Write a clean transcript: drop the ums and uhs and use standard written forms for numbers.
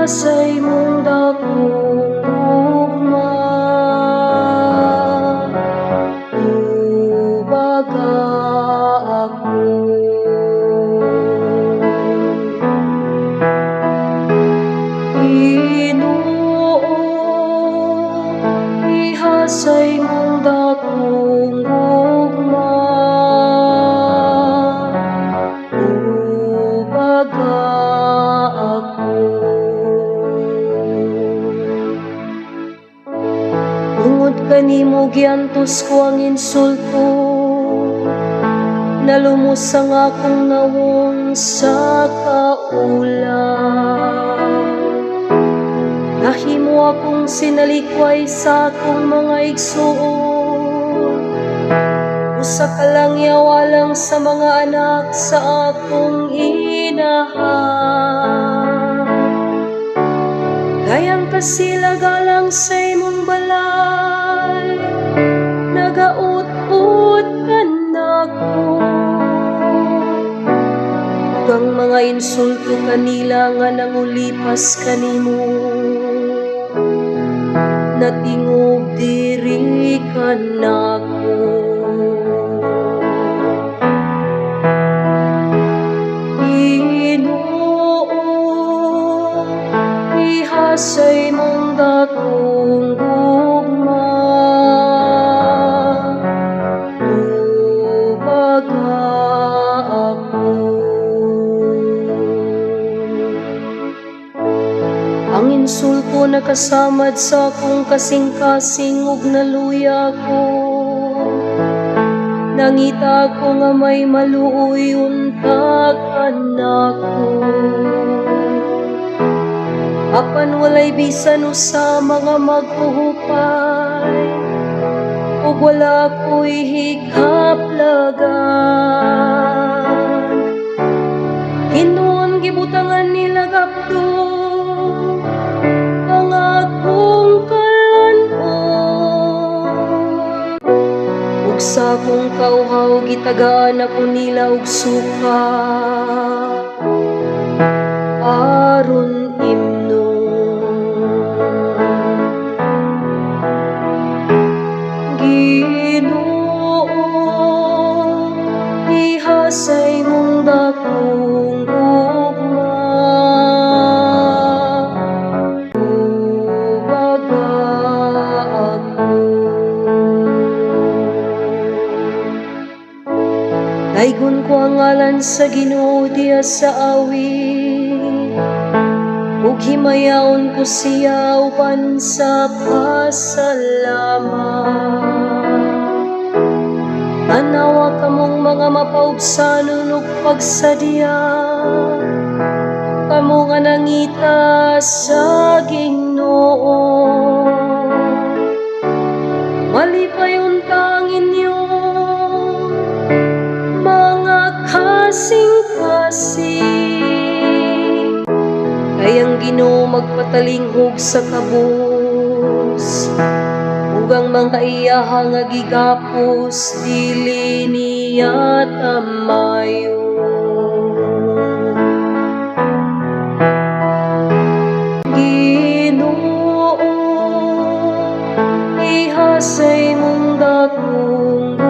Sa imong dakong gugma, ubaga ako. Ginoo, iha sa imong dakong gugma, ubaga ako. Tungod kanimo giantos ko ang insulto, nalumos ang akong nawong sa kaulan. Nahimo akong sinalikway sa akong mga igsuon, usa ka lang yawalang sa mga anak sa akong inahan. Gayang kasilagalang sa imong balay, nagaut-ut ka nako. Ang mga insulto kanila nga nangulipas kanimo, natingog diri ka nako. Sa imong dakong gugma, ubaga ako. Ang insulto nakasamad sa akong kasing-kasing ug naluya ko. Nangita ko nga may maluoy unta ka nako. Apan walay bisan usa mga maghuhupay, ug wala ko'y hikaplagan. Hinuon gibutangan nila gapdo ang akong kalan-on, ug sa akong kauhaw gitagaan ako nila og suka aron imno. Ginoo, iha sa imong dakong gugma, ubaga ako. Daygon ko ang ngalan sa Ginoo diya sa awit, ug himayaon ko siya uban sa pasalamat. Tanawa kamong mga mapaubsanon ug pagsadya, kamo nga nangita sa Ginoo. Malipay unta ang inyong mga kasing-kasing, kayang Ginoo magpatalinghog sa kabus, ug ang mga iyaha nga gigapos dili niya tamayo. Ginoo, iha sa imong dakong